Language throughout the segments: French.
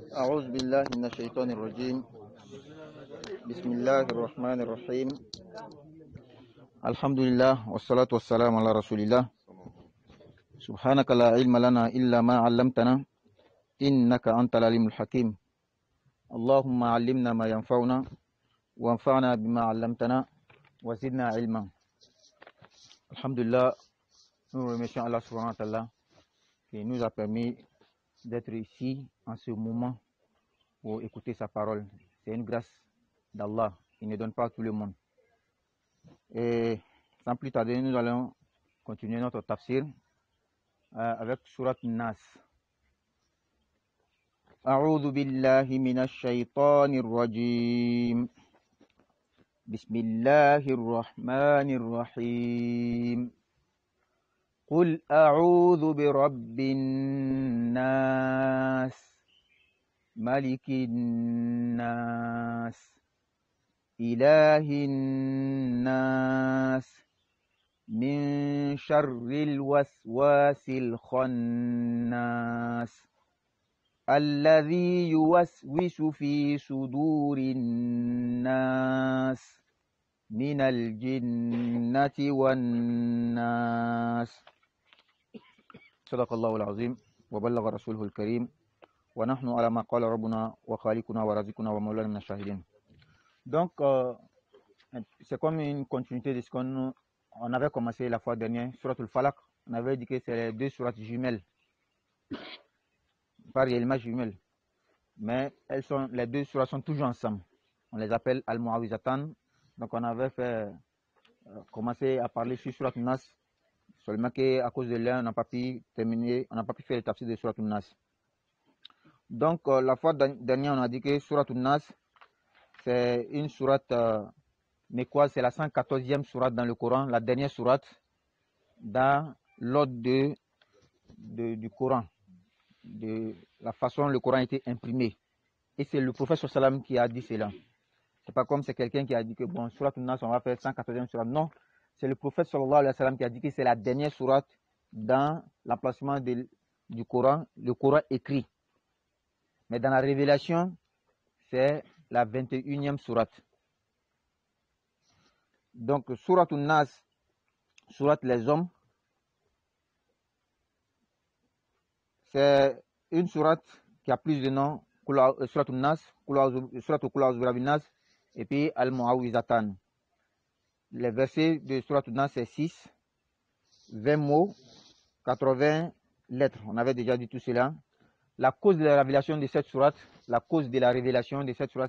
أعوذ بالله من الشيطان الرجيم. بسم الله الرحمن الرحيم. الحمد لله والصلاة والسلام على رسول الله. سبحانك لا علم لنا إلا ما علمتنا إنك أنت العليم الحكيم. اللهم علمنا ما ينفعنا وانفعنا بما علمتنا وزدنا علما. Alhamdulillah, nous remercions Allah subhanahu wa ta'ala qui nous a permis d'être ici en ce moment pour écouter sa parole. C'est une grâce d'Allah. Il ne donne pas à tout le monde. Et sans plus tarder, nous allons continuer notre tafsir avec Surat Nas. أعوذ بالله من الشيطان الرجيم. بسم الله الرحمن الرحيم. قل أعوذ برب الناس ملك الناس إله الناس من شر الوسواس الخناس الذي يوسوس في صدور الناس من الجنة والناس. صدق الله العظيم وبلغ رسوله الكريم ونحن على ما قال ربنا وخالقنا ورازقنا ومولانا من الشاهدين. Donc, c'est comme une continuité de ce qu'on avait commencé la fois dernière, Surat al-Falaq. On avait dit que c'est les deux sourates jumelles, pas réellement jumelles, mais les deux sourates sont toujours ensemble. On les appelle Al-Mu'awizatan. Donc, on avait fait commencer à parler sur Surat al-Nas, seulement qu'à cause de l'un, on n'a pas pu terminer, on n'a pas pu faire le tafsir de Surat al-Nas. Donc, la fois dernière, on a dit que Surat al-Nas, c'est une sourate, mais quoi, c'est la 114e sourate dans le Coran, la dernière sourate dans l'ordre du Coran, de la façon dont le Coran a été imprimé. Et c'est le prophète sallam qui a dit cela. C'est pas comme c'est quelqu'un qui a dit que bon, Surat al-Nas, on va faire 114e sourate. Non, c'est le prophète sallallahu alayhi wa sallam qui a dit que c'est la dernière sourate dans l'emplacement du Coran, le Coran écrit. Mais dans la révélation, c'est la 21e sourate. Donc, Surat al-Nas, sourate les hommes, c'est une sourate qui a plus de noms, Surat al-Nas, Surat al-Nas, et puis Al-Mu'awizatan. Les versets de Surat al-Nas, c'est 6, 20 mots, 80 lettres. On avait déjà dit tout cela. La cause de la révélation de cette sourate,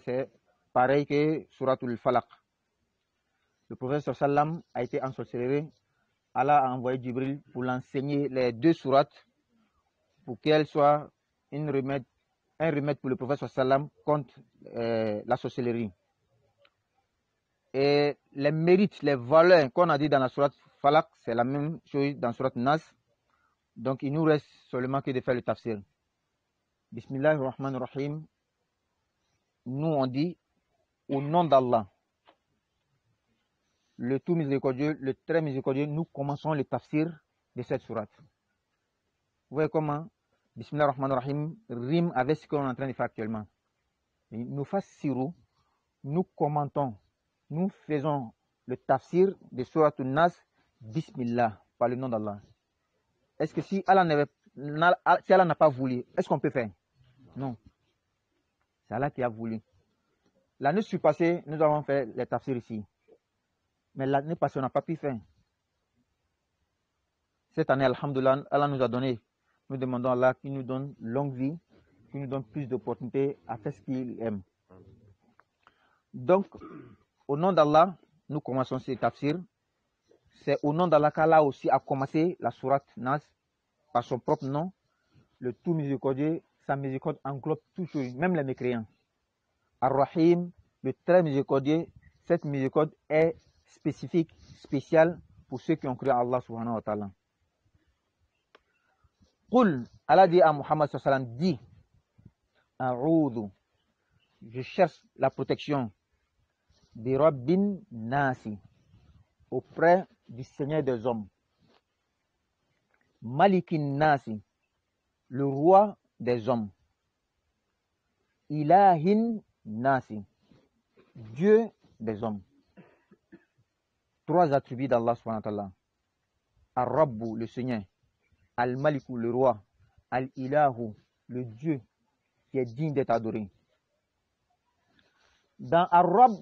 c'est pareil que Surat al-Falaq. Le prophète sallam a été ensorcelé. Allah a envoyé Jibril pour l'enseigner les deux sourates pour qu'elles soient un remède pour le prophète sallam contre la sorcellerie. Et les mérites, les valeurs qu'on a dit dans la sourate Falaq, c'est la même chose dans la sourate Nas. Donc il nous reste seulement que de faire le tafsir. Bismillahirrahmanirrahim. Nous on dit au nom d'Allah, le tout miséricordieux, le très miséricordieux, nous commençons le tafsir de cette sourate. Vous voyez comment Bismillahirrahmanirrahim rime avec ce qu'on est en train de faire actuellement. Nous fassirons, nous commentons, nous faisons le tafsir de Surat al-Nas, Bismillah, par le nom d'Allah. Est-ce que si Allah n'a pas voulu, est-ce qu'on peut faire? Non. C'est Allah qui a voulu. L'année surpassée, nous avons fait les tafsirs ici. Mais l'année passée, on n'a pas pu faire. Cette année, alhamdoulilah, Allah nous a donné. Nous demandons à Allah qu'il nous donne longue vie, qu'il nous donne plus d'opportunités à faire ce qu'il aime. Donc, au nom d'Allah, nous commençons ce tafsir. C'est au nom d'Allah qu'Allah aussi a commencé la sourate Nas par son propre nom. Le tout miséricordieux, sa miséricorde englobe tout chose, même les mécréants. Ar-Rahim, le très miséricordieux, cette miséricorde est spécifique, spéciale pour ceux qui ont cru à Allah subhanahu wa ta'ala. Qul, Allah dit à Muhammad sallallahu alayhi wa sallam, dit, A'udhu, je cherche la protection de Rabbin Nasi, auprès du Seigneur des hommes. Malikin Nasi, le roi des hommes. ilahin nasi, Dieu des hommes. 3 attributs d'Allah subhanahu wa ta'ala. Ar-Rabbu, le Seigneur. Al-Maliku, le roi. Al-Ilahu, le Dieu qui est digne d'être adoré. Dans Ar-Rabb,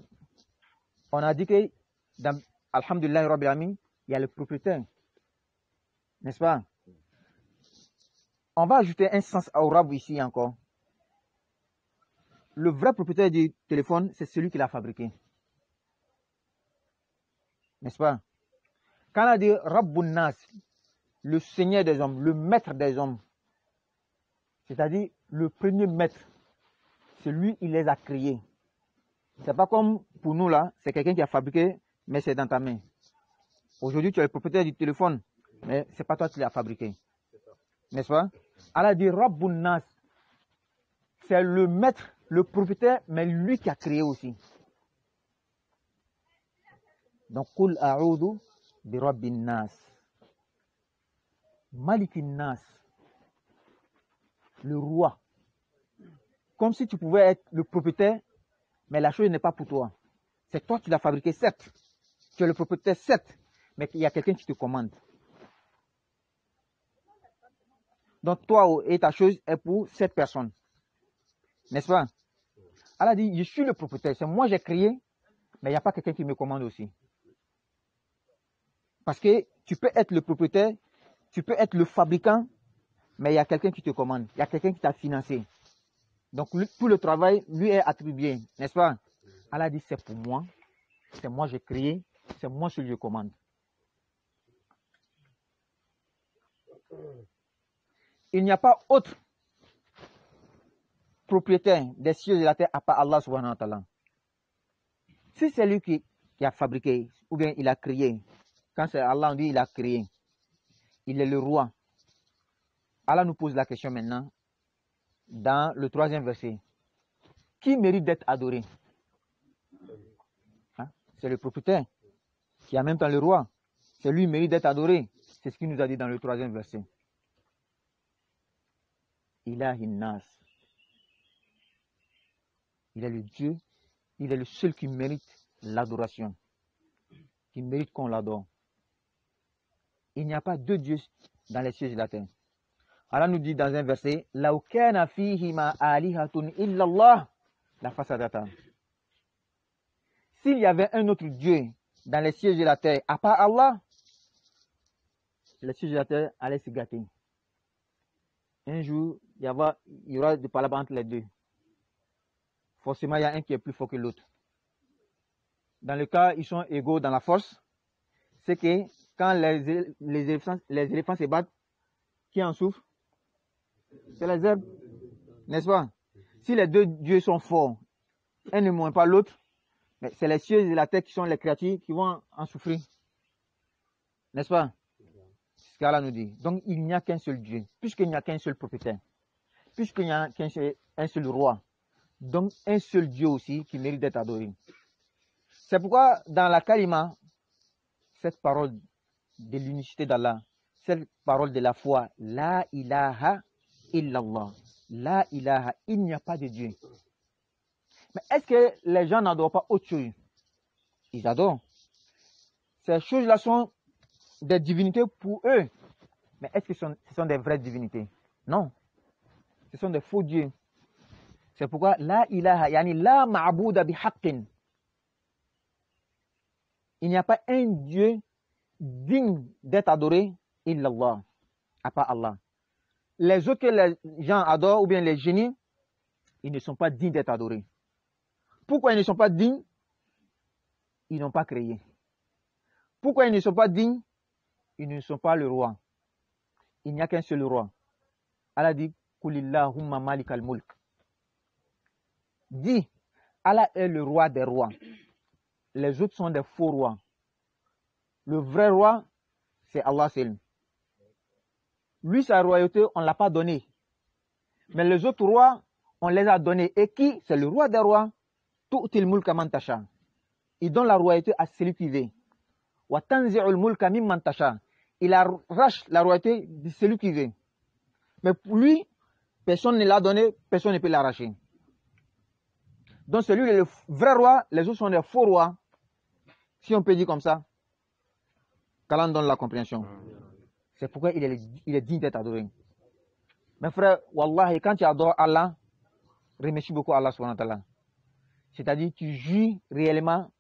on a dit que dans Alhamdulillah Rabbil Alamin, il y a le propriétaire. N'est-ce pas? On va ajouter un sens au Rabb ici encore. Le vrai propriétaire du téléphone, c'est celui qui l'a fabriqué. N'est-ce pas? Quand on a dit Rabbun Nas, le Seigneur des hommes, le maître des hommes, c'est-à-dire le premier maître, c'est lui qui les a créés. C'est pas comme pour nous là, c'est quelqu'un qui a fabriqué, mais c'est dans ta main. Aujourd'hui, tu es le propriétaire du téléphone, mais c'est pas toi qui l'as fabriqué. N'est-ce pas? Allah dit Rabbun Nas, c'est le maître, le propriétaire, mais lui qui a créé aussi. Donc, Qul a'udhu bi Rabbin Nas. Malikin Nas, le roi. Comme si tu pouvais être le propriétaire, mais la chose n'est pas pour toi. C'est toi qui l'as fabriqué, certes. Tu es le propriétaire, certes, mais il y a quelqu'un qui te commande. Donc, toi et ta chose est pour cette personne. N'est-ce pas? Allah dit, je suis le propriétaire, c'est moi j'ai créé, mais il n'y a pas quelqu'un qui me commande aussi. Parce que tu peux être le propriétaire, tu peux être le fabricant, mais il y a quelqu'un qui te commande, il y a quelqu'un qui t'a financé. Donc tout le travail lui est attribué, n'est-ce pas? Allah dit, c'est pour moi, c'est moi j'ai créé, c'est moi celui qui commande. Il n'y a pas autre propriétaire des cieux et de la terre à part Allah subhanahu wa ta'ala. Si c'est lui qui a fabriqué, ou bien il a créé, quand c'est Allah, on dit il a créé, il est le roi. Allah nous pose la question maintenant, dans le 3e verset. Qui mérite d'être adoré? Hein? C'est le propriétaire, qui est en même temps le roi. C'est lui qui mérite d'être adoré. C'est ce qu'il nous a dit dans le 3e verset. Ilahin Nas. Il est le Dieu, il est le seul qui mérite l'adoration, qui mérite qu'on l'adore. Il n'y a pas deux dieux dans les cieux et la terre. Allah nous dit dans un verset, Law kana fihima alihatun illallah la fasadata. S'il y avait un autre Dieu dans les cieux et la terre, à part Allah, les cieux et la terre allaient se gâter. Un jour, il y aura des palabres entre les deux. Forcément, il y a un qui est plus fort que l'autre. Dans le cas, ils sont égaux dans la force. C'est que quand les éléphants se battent, qui en souffre? C'est les herbes, n'est-ce pas? Si les deux dieux sont forts, un ne moins pas l'autre, mais c'est les cieux et la terre qui sont les créatures qui vont en souffrir. N'est-ce pas? C'est ce qu'Allah nous dit. Donc, il n'y a qu'un seul Dieu, puisqu'il n'y a qu'un seul propriétaire, puisqu'il n'y a un seul roi. Donc, un seul Dieu aussi qui mérite d'être adoré. C'est pourquoi, dans la kalima, cette parole de l'unicité d'Allah, cette parole de la foi, la ilaha illallah, la ilaha, il n'y a pas de Dieu. Mais est-ce que les gens n'adorent pas autre chose? Ils adorent. Ces choses-là sont des divinités pour eux. Mais est-ce que ce sont des vraies divinités? Non. Ce sont des faux dieux. C'est pourquoi la ilaha, yani la ma'bouda bi haqqin. Il n'y a pas un Dieu digne d'être adoré, illallah, à part Allah. Les autres que les gens adorent, ou bien les génies, ils ne sont pas dignes d'être adorés. Pourquoi ils ne sont pas dignes? Ils n'ont pas créé. Pourquoi ils ne sont pas dignes? Ils ne sont pas le roi. Il n'y a qu'un seul roi. Allah dit, Kulillahumma malikal mulk. Dis, Allah est le roi des rois. Les autres sont des faux rois. Le vrai roi, c'est Allah seul. Lui, sa royauté, on ne l'a pas donné. Mais les autres rois, on les a donnés. Et qui? C'est le roi des rois. Tu'til mulka man tasha. Il donne la royauté à celui qui veut. Wa tanzi'ul mulka mimman tasha. Il arrache la royauté de celui qui veut. Mais pour lui, personne ne l'a donné, personne ne peut l'arracher. Donc celui est le vrai roi, les autres sont des faux rois. Si on peut dire comme ça, qu'Allah donne la compréhension. C'est pourquoi il est digne d'être adoré. Mes frères, Wallahi, quand tu adores Allah, remercie beaucoup Allah subhanahu wa ta'ala. C'est-à-dire, tu jouis réellement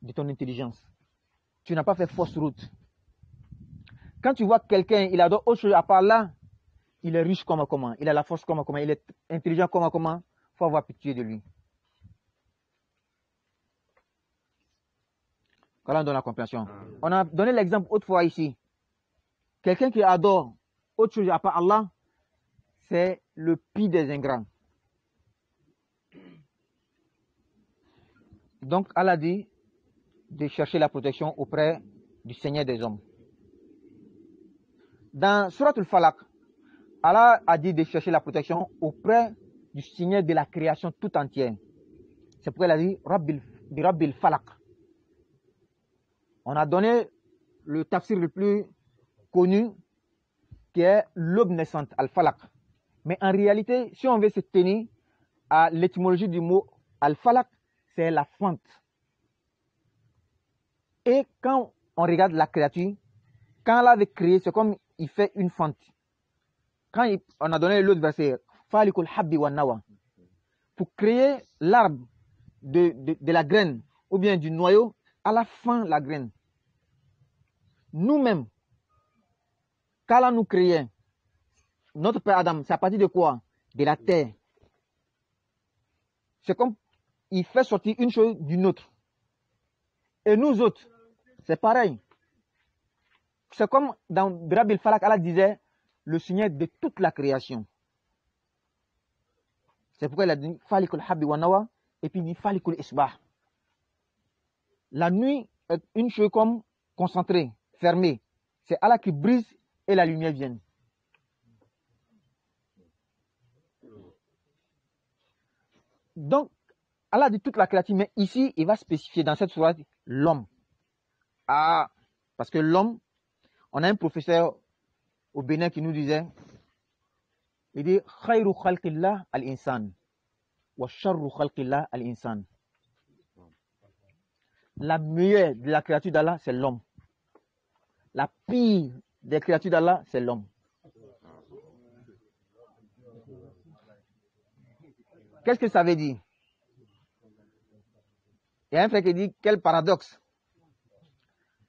de ton intelligence. Tu n'as pas fait fausse route. Quand tu vois quelqu'un, il adore autre chose à part là, il est riche comme comment, il a la force comme comment, il est intelligent comme comment, il faut avoir pitié de lui. Qu'Allah donne la compréhension. On a donné l'exemple autrefois ici. Quelqu'un qui adore autre chose à part Allah, c'est le pire des ingrats. Donc Allah dit de chercher la protection auprès du Seigneur des hommes. Dans Surat al-Falaq, Allah a dit de chercher la protection auprès du Seigneur de la création tout entière. C'est pourquoi il a dit Rabbil Falaq. On a donné le tafsir le plus connu qui est l'aube naissante, al-Falaq. Mais en réalité, si on veut se tenir à l'étymologie du mot al-Falaq, c'est la fente. Et quand on regarde la créature, quand Allah avait créé, c'est comme il fait une fente. Quand on a donné l'autre verset, Falikul Habbi wa Nawa, pour créer l'arbre de la graine ou bien du noyau, Allah fend la graine. Nous-mêmes, quand Allah nous créait, notre père Adam, c'est à partir de quoi? De la terre. C'est comme il fait sortir une chose d'une autre. Et nous autres, c'est pareil. C'est comme dans Rabbil Falak, Allah disait, le Seigneur de toute la création. C'est pourquoi il a dit Falikul Habbi wa Nawa, et puis il dit Falikul Isbah. La nuit est une chose comme concentrée, fermée. C'est Allah qui brise et la lumière vient. Donc, Allah dit toute la créature, mais ici, il va spécifier dans cette sourate l'homme. Ah, parce que l'homme, on a un professeur au Bénin qui nous disait, il dit Khayru khalqillah al-insan wa sharru khalqillah al-insan. La meilleure de la créature d'Allah, c'est l'homme. La pire des créatures d'Allah, c'est l'homme. Qu'est-ce que ça veut dire? Il y a un frère qui dit, quel paradoxe.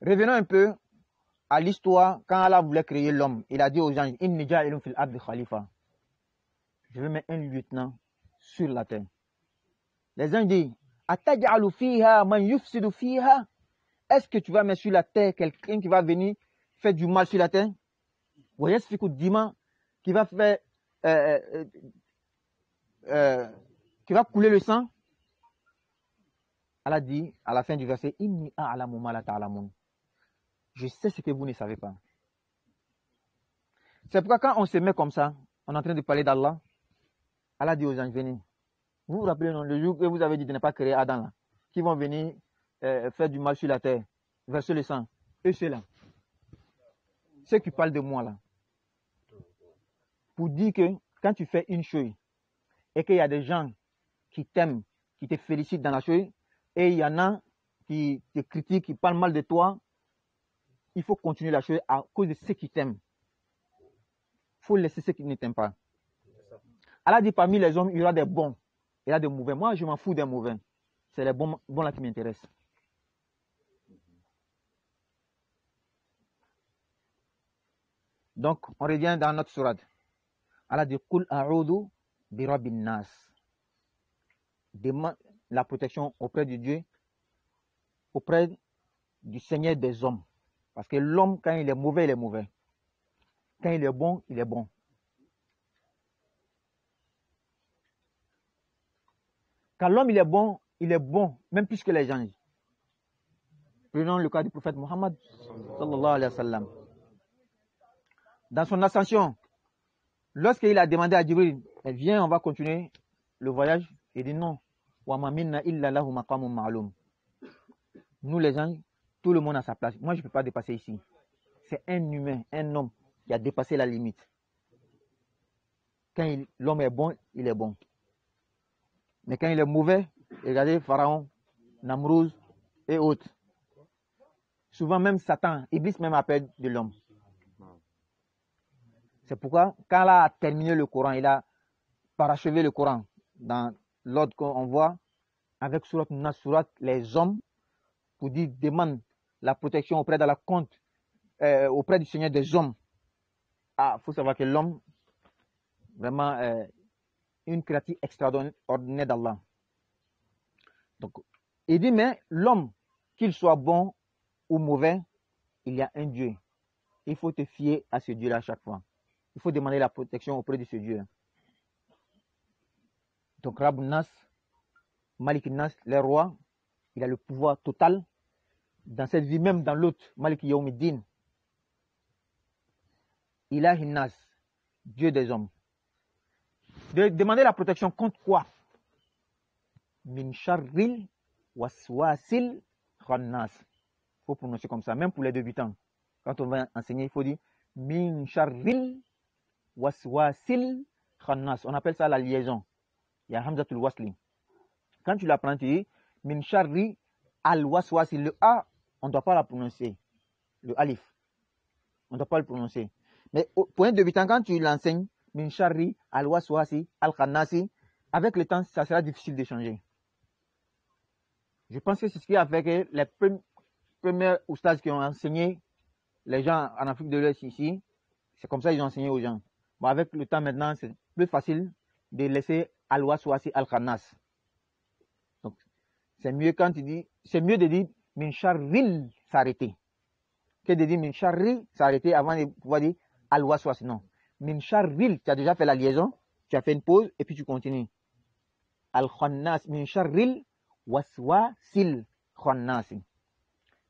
Revenons un peu à l'histoire quand Allah voulait créer l'homme. Il a dit aux anges, Inni ja'ilun fil ardi khalifa. Je vais mettre un lieutenant sur la terre. Les anges disent, Ataj'alu fiha man yufsidu fiha. Est-ce que tu vas mettre sur la terre quelqu'un qui va venir faire du mal sur la terre? Ou est-ce qui va faire qui va couler le sang? Allah dit à la fin du verset, Inni a'lamu ma la ta'lamun. Je sais ce que vous ne savez pas. C'est pourquoi quand on se met comme ça, on est en train de parler d'Allah, Allah dit aux anges, venez. Vous vous rappelez, non, le jour que vous avez dit de ne pas créer Adam, là, qui vont venir faire du mal sur la terre, verser le sang. Eux, ceux-là. Ceux qui parlent de moi, là. Pour dire que quand tu fais une chose, et qu'il y a des gens qui t'aiment, qui te félicitent dans la chose, et il y en a qui te critiquent, qui parlent mal de toi, il faut continuer la chose à cause de ceux qui t'aiment. Il faut laisser ceux qui ne t'aiment pas. Allah dit parmi les hommes, il y aura des bons, il y aura des mauvais. Moi, je m'en fous des mauvais. C'est les bons là qui m'intéressent. Donc, on revient dans notre sourate. Allah dit Qul a'udhu bi rabbin nas. Demande la protection auprès de Dieu, auprès du Seigneur des hommes. Parce que l'homme, quand il est mauvais, il est mauvais. Quand il est bon, il est bon. Quand l'homme il est bon, même plus que les gens. Prenons le cas du prophète Mohammed, sallallahu alayhi wa sallam. Dans son ascension, lorsqu'il a demandé à Jibril, viens, on va continuer le voyage, il dit non. Nous les gens, tout le monde a sa place. Moi, je ne peux pas dépasser ici. C'est un humain, un homme qui a dépassé la limite. Quand l'homme est bon, il est bon. Mais quand il est mauvais, Regardez Pharaon, Namrouz et autres. Souvent même Satan, Iblis même a peur de l'homme. C'est pourquoi quand il a terminé le Coran, il a parachevé le Coran dans l'ordre qu'on voit avec Surat Nas, Surat les hommes, pour dire demande la protection auprès de la compte, auprès du Seigneur des hommes. Ah, il faut savoir que l'homme, vraiment, une créature extraordinaire d'Allah. Donc, il dit, mais l'homme, qu'il soit bon ou mauvais, il y a un Dieu. Il faut te fier à ce Dieu-là à chaque fois. Il faut demander la protection auprès de ce Dieu. Donc, Rabb Nas, Malik Nas, le roi, il a le pouvoir total dans cette vie, même dans l'autre, Malik Yawmiddin. Ilahi Nas, Dieu des hommes. De demander la protection contre quoi? Min sharril waswasil khannas. Il faut prononcer comme ça, même pour les débutants. Quand on va enseigner, il faut dire Min sharril waswasil khannas. On appelle ça la liaison. Il y a Hamzatul Wasli. Quand tu l'apprends, tu dis Min sharri al waswasil. Le A, on ne doit pas la prononcer. Le alif, on ne doit pas le prononcer. Mais pour un débutant, quand tu l'enseignes, Min sharri al waswasi al khannasi, avec le temps, ça sera difficile de changer. Je pense que c'est ce qui a fait que les premiers oustas qui ont enseigné les gens en Afrique de l'Ouest ici, c'est comme ça qu'ils ont enseigné aux gens. Bon, avec le temps maintenant, c'est plus facile de laisser al-waswasi al-khannas. Donc, c'est mieux quand tu dis, c'est mieux de dire min sharril s'arrêter que de dire min sharri s'arrêter avant de pouvoir dire al-waswasi. Non. Min sharril, tu as déjà fait la liaison, tu as fait une pause et puis tu continues. Al-khannas, min sharril waswasil khannasi.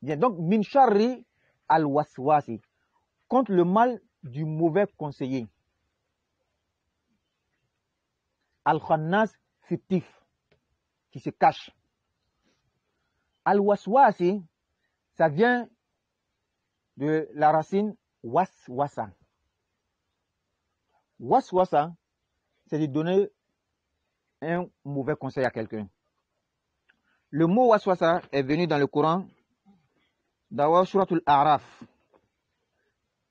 Bien, donc min sharri al-waswasi, contre le mal du mauvais conseiller. Al-khannas, fictif, qui se cache. Al-waswasi, ça vient de la racine waswasa. Waswasa, c'est de donner un mauvais conseil à quelqu'un. Le mot waswasa est venu dans le Coran, dans Suratul A'raf,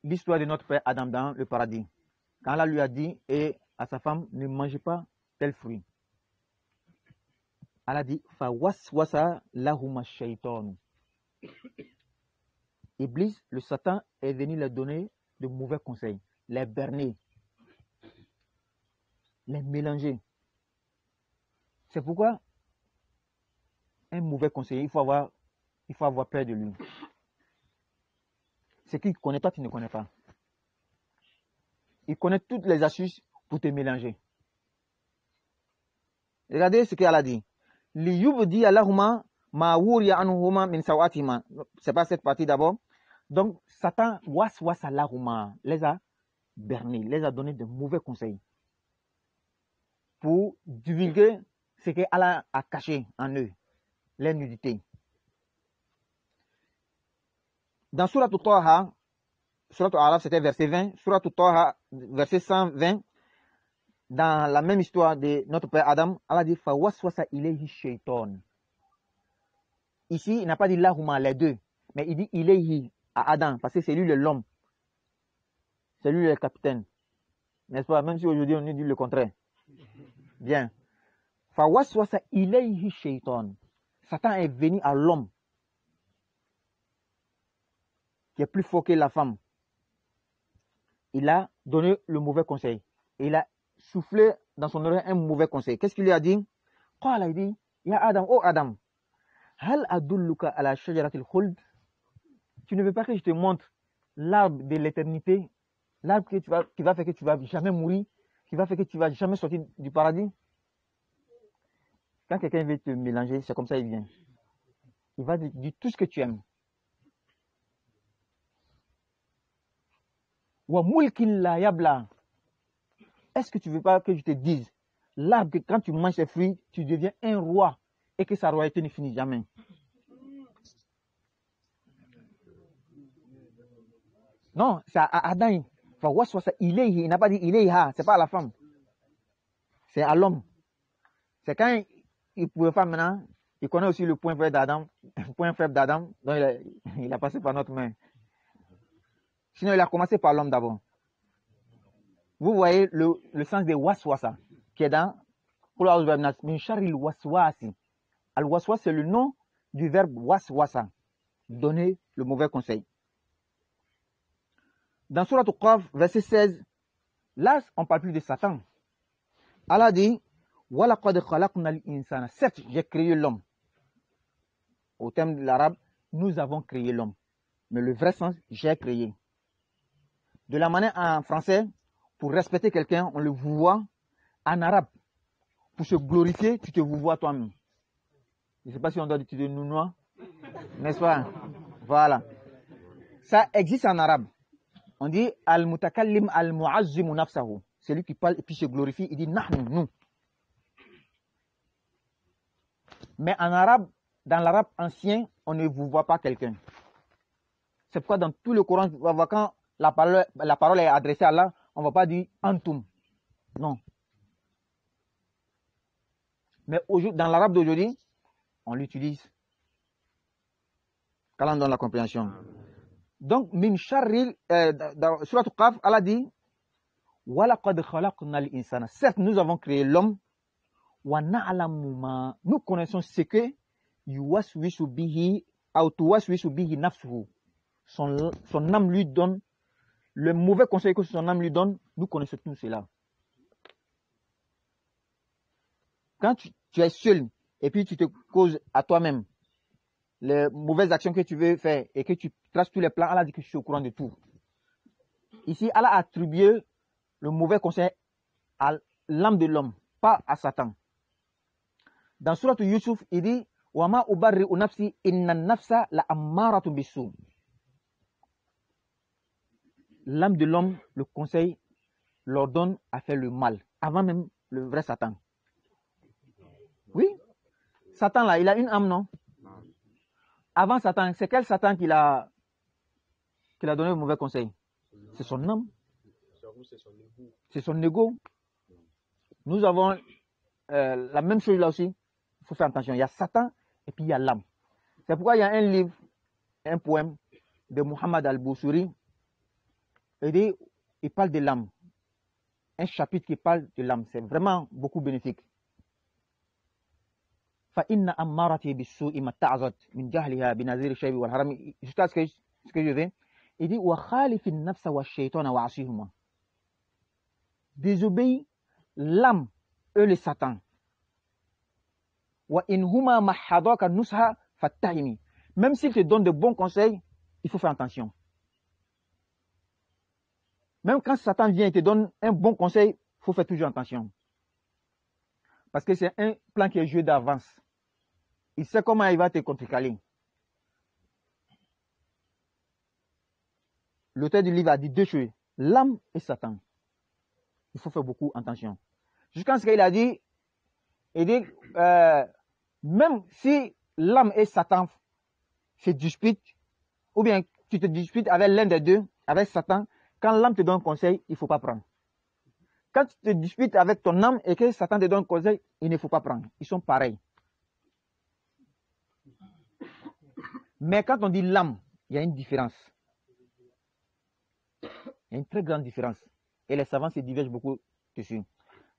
l'histoire de notre père Adam dans le paradis. Quand Allah lui a dit et à sa femme, ne mangez pas tel fruit. Allah dit, fa waswasa lahuma shaytan. Iblis, le Satan, est venu leur donner de mauvais conseils, les berner, les mélanger. C'est pourquoi un mauvais conseiller, il faut avoir peur de lui. Ce qu'il connaît, toi, tu ne connais pas. Il connaît toutes les astuces pour te mélanger. Regardez ce qu'Allah dit. Liyubdi Allahumma ma wuriya anhuma min sawatima. C'est pas cette partie d'abord. Donc, Satan, waswasa Allahumma, les a bernés, les a donné de mauvais conseils pour divulguer ce que Allah a caché en eux, les nudités. Dans Surat Taha, Surat Al-Araf, c'était verset 20, Surat Taha, verset 120, dans la même histoire de notre père Adam, Allah dit fa waswasa ilayhi shaytan. Ici, il n'a pas dit lahuma, les deux, mais il dit ilayhi à Adam, parce que c'est lui l'homme, c'est lui le capitaine, n'est-ce pas? Même si aujourd'hui on nous dit le contraire. Bien. Fa waswasa ilayhi shaytan. Satan est venu à l'homme, qui est plus fort que la femme. Il a donné le mauvais conseil. Il a soufflé dans son oreille un mauvais conseil. Qu'est-ce qu'il lui a dit? Il dit, ya Adam, oh Adam, hal adulluka ala shajaratil khuld. Tu ne veux pas que je te montre l'arbre de l'éternité, l'arbre qui va faire que tu ne vas jamais mourir, qui va faire que tu ne vas jamais sortir du paradis. Quand quelqu'un veut te mélanger, c'est comme ça il vient. Il va dire tout ce que tu aimes. Wa mulkin la yabla. Est-ce que tu ne veux pas que je te dise l'arbre que quand tu manges ses fruits, tu deviens un roi et que sa royauté ne finit jamais? Non, c'est à Adam. Il n'a pas dit ilayha, c'est pas à la femme. C'est à l'homme. C'est quand il pouvait pas maintenant, il connaît aussi le point faible d'Adam, donc il a passé par notre main. Sinon, il a commencé par l'homme d'abord. Vous voyez le sens des waswasa, qui est dans min sharril waswasi. Al-waswas, c'est le nom du verbe waswasa, donner le mauvais conseil. Dans Surat Al-Qaf, verset 16, là, on ne parle plus de Satan. Allah dit, وَلَقَدْ خَلَقْنَا الْإِنسَانَ. Certes, j'ai créé l'homme. Au terme de l'arabe, nous avons créé l'homme. Mais le vrai sens, j'ai créé. De la manière en français, pour respecter quelqu'un, on le voit. En arabe, pour se glorifier, tu te vois toi-même. Je ne sais pas si on doit utiliser nounois, n'est-ce pas? Voilà. Ça existe en arabe. On dit al-mutakallim al-mu'azzimu nafsahu. Celui qui parle et puis se glorifie, il dit nahnu, nous. Mais en arabe, dans l'arabe ancien, on ne vous voit pas quelqu'un. C'est pourquoi dans tout le Coran, quand la parole est adressée à Allah, on ne va pas dire antum. Non. Mais dans l'arabe d'aujourd'hui, on l'utilise. Qu'Allah donne la compréhension. Donc, min sharril, dans Surat Al-Qaf, Allah dit, وَلَقَدْ خَلَقْنَا الْإِنسَانَ. Certes, nous avons créé l'homme. Nous connaissons ce que yuwaswisu bihi ou tuwaswisu bihi nafsuhu. Son âme lui donne, le mauvais conseil que son âme lui donne, nous connaissons tout cela. Quand tu es seul et puis tu te causes à toi-même les mauvaises actions que tu veux faire et que tu traces tous les plans, Allah dit que je suis au courant de tout. Ici, Allah a attribué le mauvais conseil à l'âme de l'homme, pas à Satan. Dans Surat Yusuf, il dit Wama ubarri'u nafsi inna nafsa la ammaratun bisu. L'âme de l'homme, le conseil, l'ordonne à faire le mal, avant même le vrai Satan. Oui, Satan là, il a une âme, non? Avant Satan, c'est quel Satan qui a donné le mauvais conseil? C'est son âme. C'est son ego. Nous avons la même chose là aussi. Il faut faire attention. Il y a Satan et puis il y a l'âme. C'est pourquoi il y a un livre, un poème de Muhammad al-Boussouri. Il parle de l'âme. Un chapitre qui parle de l'âme. C'est vraiment beaucoup bénéfique. فَإِنَّ أَمَّارَتِهِ بِالسُّوءِ مَا اتَّعَظَتْ مِنْ جَهْلِهَا بِنَذِيرِ الشَّيْبِ وَالْحَرَامِ. Jusqu'à ce que je vais. Il dit وَخَالِفِ النَّفْسَ وَالشَّيْطَانَ وَعَصِيهُمَا. Désobéis l'âme et le Satan. وَإِنْهُمَا مَحَّضَاكَ النُّصْحَ فَاتَّهِمِ. Même s'il te donne de bons conseils, il faut faire attention. Même quand Satan vient et te donne un bon conseil, il faut faire toujours attention. Parce que c'est un plan qui est joué d'avance. Il sait comment il va te contrecarrer. L'auteur du livre a dit deux choses, l'âme et Satan. Il faut faire beaucoup attention. Jusqu'à ce qu'il a dit, même si l'âme et Satan se disputent, ou bien tu te disputes avec l'un des deux, avec Satan, quand l'âme te donne un conseil, il ne faut pas prendre. Quand tu te disputes avec ton âme et que Satan te donne un conseil, il ne faut pas prendre. Ils sont pareils. Mais quand on dit l'âme, il y a une différence. Il y a une très grande différence. Et les savants se divergent beaucoup dessus.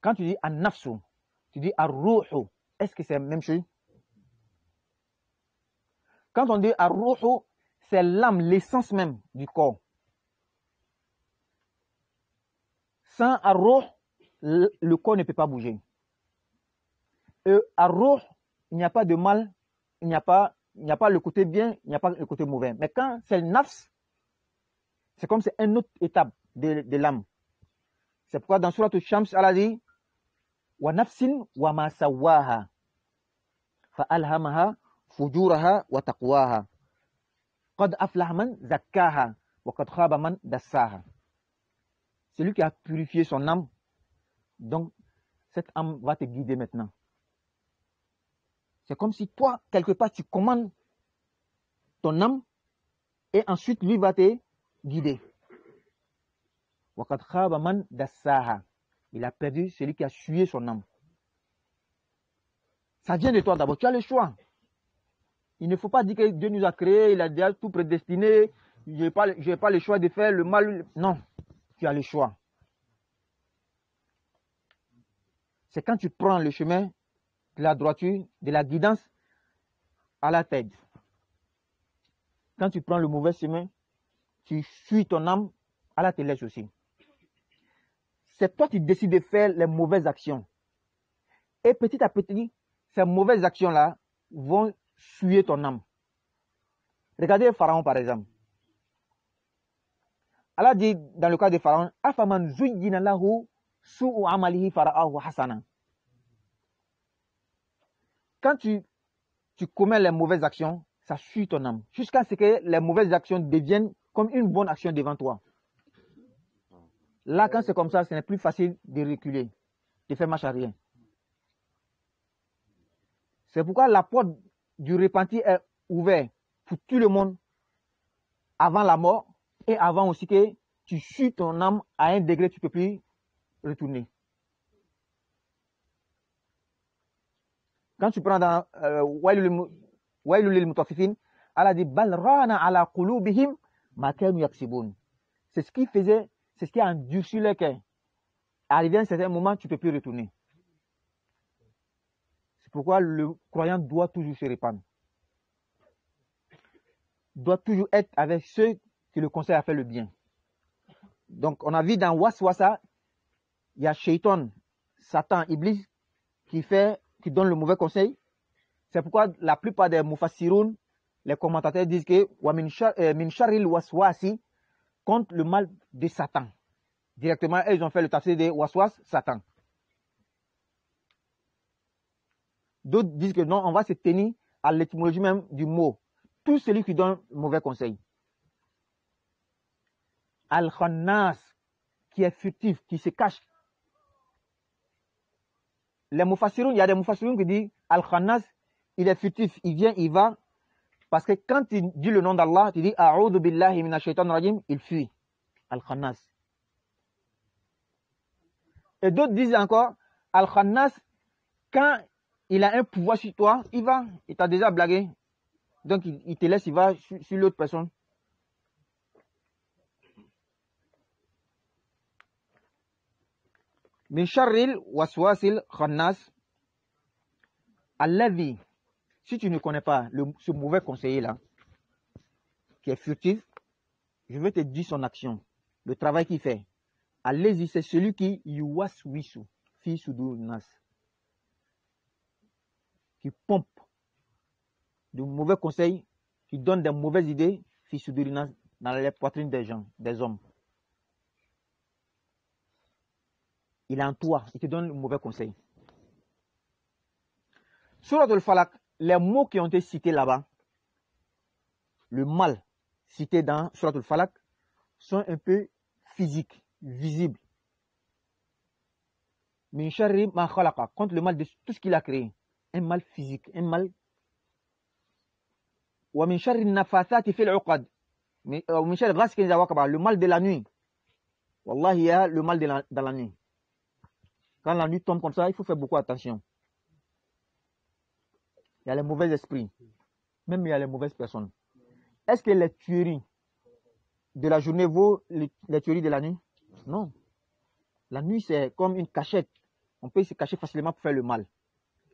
Quand tu dis an-nafsu, tu dis ar-ruhu, est-ce que c'est la même chose? Quand on dit ar-ruhu, c'est l'âme, l'essence même du corps. Sans ar-ruh, le corps ne peut pas bouger. Et ar-ruh, il n'y a pas de mal, il n'y a pas le côté bien, il n'y a pas le côté mauvais. Mais quand c'est le nafs, c'est comme c'est une autre étape de l'âme. C'est pourquoi dans Surat Al-Shams, Allah dit wa nafsin wa ma sawaha fa alhamaha fujuraha wa taqwaha qad aflaha man zakkaha wa qad khaba man dassaha. Celui qui a purifié son âme, donc cette âme va te guider maintenant. C'est comme si toi, quelque part, tu commandes ton âme et ensuite lui va te guider. Wa qad khaba man dassaha. Il a perdu celui qui a sué son âme. Ça vient de toi d'abord. Tu as le choix. Il ne faut pas dire que Dieu nous a créés, il a déjà tout prédestiné. Je n'ai pas le choix de faire le mal. Non, tu as le choix. C'est quand tu prends le chemin de la droiture, de la guidance à la tête. Quand tu prends le mauvais chemin, tu fuis ton âme, Allah te laisse aussi. C'est toi qui décides de faire les mauvaises actions. Et petit à petit, ces mauvaises actions-là vont suer ton âme. Regardez Pharaon par exemple. Allah dit dans le cas de Pharaon, Afaman zuyyina lahu su'u amalihi fara'ahu hasana. Quand tu commets les mauvaises actions, ça sue ton âme. Jusqu'à ce que les mauvaises actions deviennent comme une bonne action devant toi. Là, quand c'est comme ça, ce n'est plus facile de reculer, de faire marche arrière. C'est pourquoi la porte du repentir est ouverte pour tout le monde avant la mort et avant aussi que tu sues ton âme à un degré que tu ne peux plus retourner. Quand tu prends dans Wailul lil mutaffifin, Allah dit Bal rana ala qulubihim ma kanu yaksibun. C'est ce qui a endurci le cœur. Arrivé à un certain moment, tu ne peux plus retourner. C'est pourquoi le croyant doit toujours se répandre. Doit toujours être avec ceux qui le conseillent à faire le bien. Donc, on a vu dans Waswasa, il y a Shaitan, Satan, Iblis, qui donne le mauvais conseil. C'est pourquoi la plupart des Mufassiroun, les commentateurs disent que min sharril waswasi, contre le mal de Satan. Directement, ils ont fait le tafsir de waswas, Satan. D'autres disent que non, on va se tenir à l'étymologie même du mot. Tout celui qui donne mauvais conseil. Al-Khannas, qui est furtif, qui se cache. Les Mufassiroun, il y a des Mufassiroun qui disent Al-Khannas, il est furtif, il vient, il va. Parce que quand tu dis le nom d'Allah, tu dis A'udhu billahi minash shaitanir rajim, il fuit. Al-Khannas. Et d'autres disent encore Al-Khannas, quand il a un pouvoir sur toi, il va, il t'a déjà blagué. Donc il te laisse, il va sur l'autre personne. Min sharril waswasil khannas alladhi. Si tu ne connais pas ce mauvais conseiller-là, qui est furtif, je vais te dire son action, le travail qu'il fait. Allez-y, c'est celui qui yuwaswisu fi sudur nas, qui pompe de mauvais conseils, qui donne des mauvaises idées fi sudur nas dans les poitrines des gens, des hommes. Il est en toi, il te donne le mauvais conseil. Surat al-Falaq, les mots qui ont été cités là-bas, le mal cité dans Surat al-Falaq, sont un peu physiques, visibles. Min sharri ma khalaqa, contre le mal de tout ce qu'il a créé. Un mal physique, un mal. Wa min sharri nafathati fil uqad. Min sharri ghasikin idha waqaba, le mal de la nuit. Wallahi, il y a le mal dans la nuit. Quand la nuit tombe comme ça, il faut faire beaucoup attention. Il y a les mauvais esprits. Même il y a les mauvaises personnes. Est-ce que les tueries de la journée vaut les tueries de la nuit? Non. La nuit, c'est comme une cachette. On peut se cacher facilement pour faire le mal.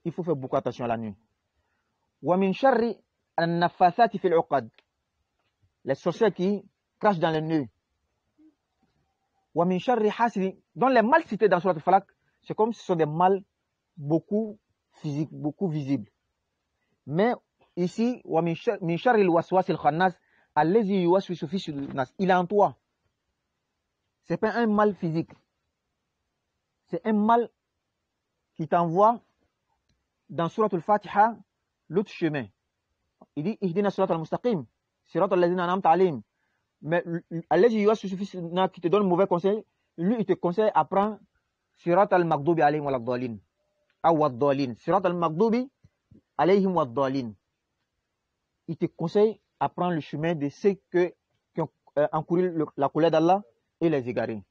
Il faut faire beaucoup attention à la nuit. Wa min sharri an-naffathati fil uqad. Les sorcières qui crachent dans les nœuds. Wa min sharri hasidin. Donc les mal cités dans Surat al-Falaq, c'est comme si ce sont des mal beaucoup physiques, beaucoup visibles. Mais ici, wa min sharri al-waswasil khannas allazi yuwaswisu fi sudurin nas. Il est en toi. C'est pas un mal physique. C'est un mal qui t'envoie dans Surat al-Fatiha l'autre chemin. Il dit Ihdina surat al-mustaqim, surat al-lazina an'amta alayhim. Mais allazi yuwaswisu fi sudurin nas qui te donne mauvais conseil, lui il te conseille à prendre surat al-maghdubi alayhim wal-dhalin. Ou wad-dhalin. Surat al-maghdubi alayhim wad-dhalin. Il te conseille à prendre le chemin de ceux qui ont encouru la colère d'Allah et les égarés.